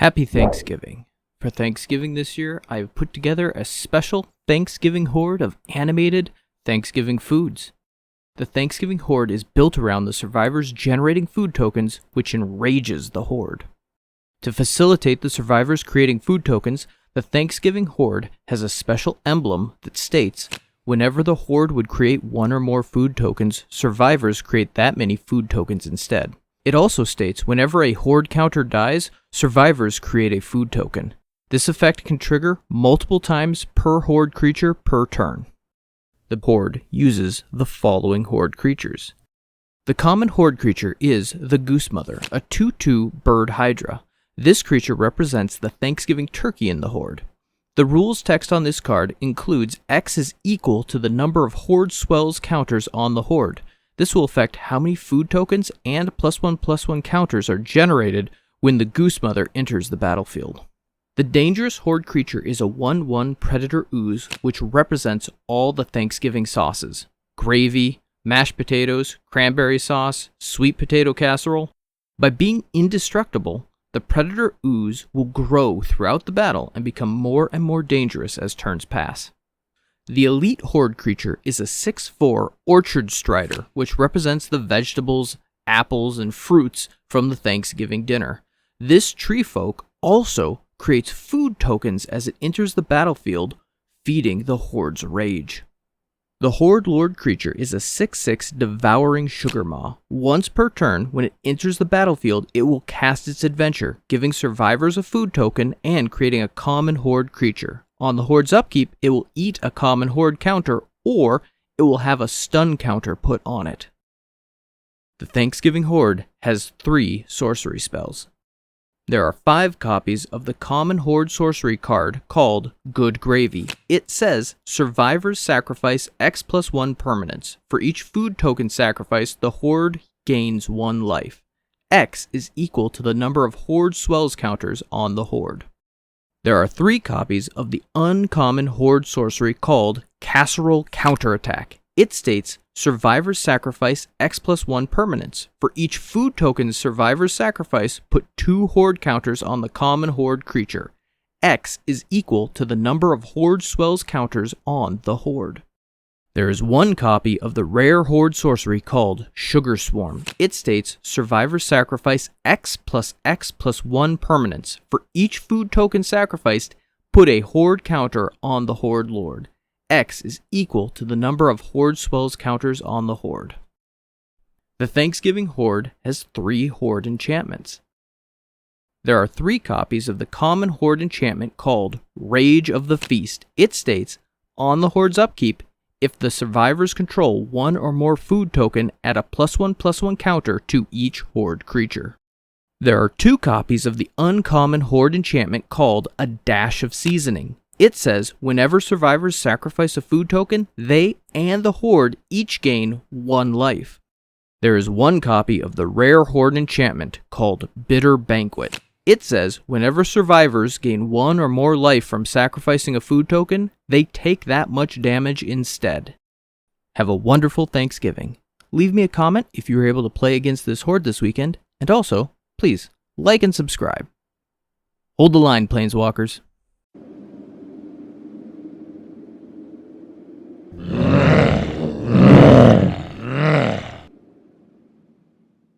Happy Thanksgiving. For Thanksgiving this year, I have put together a special Thanksgiving Horde of animated Thanksgiving foods. The Thanksgiving Horde is built around the survivors generating food tokens, which enrages the Horde. To facilitate the survivors creating food tokens, the Thanksgiving Horde has a special emblem that states, whenever the Horde would create one or more food tokens, survivors create that many food tokens instead. It also states, whenever a Horde counter dies, survivors create a food token. This effect can trigger multiple times per Horde creature per turn. The Horde uses the following Horde creatures. The common Horde creature is the Goose Mother, a 2/2 bird hydra. This creature represents the Thanksgiving turkey in the Horde. The rules text on this card includes X is equal to the number of Horde Spells counters on the Horde. This will affect how many food tokens and +1/+1 counters are generated when the Goose Mother enters the battlefield. The dangerous Horde creature is a 1/1 Predator Ooze, which represents all the Thanksgiving sauces: gravy, mashed potatoes, cranberry sauce, sweet potato casserole. By being indestructible, the Predator Ooze will grow throughout the battle and become more and more dangerous as turns pass. The elite Horde creature is a 6/4 Orchard Strider, which represents the vegetables, apples, and fruits from the Thanksgiving dinner. This tree folk also creates food tokens as it enters the battlefield, feeding the Horde's rage. The Horde Lord creature is a 6/6 Devouring Sugar Maw. Once per turn, when it enters the battlefield, it will cast its adventure, giving survivors a food token and creating a common Horde creature. On the Horde's upkeep, it will eat a common Horde counter, or it will have a stun counter put on it. The Thanksgiving Horde has 3 sorcery spells. There are 5 copies of the common Horde sorcery card called Good Gravy. It says, survivors sacrifice X+1 permanents. For each food token sacrificed, the Horde gains 1 life. X is equal to the number of Horde Swells counters on the Horde. There are 3 copies of the uncommon Horde sorcery called Casserole Counterattack. It states, survivors sacrifice X+1 permanents. For each food token survivors sacrifice, put 2 Horde counters on the common Horde creature. X is equal to the number of Horde Swells counters on the Horde. There is 1 copy of the rare Horde sorcery called Sugar Swarm. It states, survivors sacrifice X+X+1 permanents. For each food token sacrificed, put a Horde counter on the Horde Lord. X is equal to the number of Horde Swells counters on the Horde. The Thanksgiving Horde has 3 Horde enchantments. There are 3 copies of the common Horde enchantment called Rage of the Feast. It states, on the Horde's upkeep, if the survivors control 1 or more food token, add a +1/+1 counter to each Horde creature. There are 2 copies of the uncommon Horde enchantment called A Dash of Seasoning. It says, whenever survivors sacrifice a food token, they and the Horde each gain 1 life. There is 1 copy of the rare Horde enchantment called Bitter Banquet. It says, whenever survivors gain 1 or more life from sacrificing a food token, they take that much damage instead. Have a wonderful Thanksgiving. Leave me a comment if you were able to play against this Horde this weekend, and also, please, like and subscribe. Hold the line, Planeswalkers.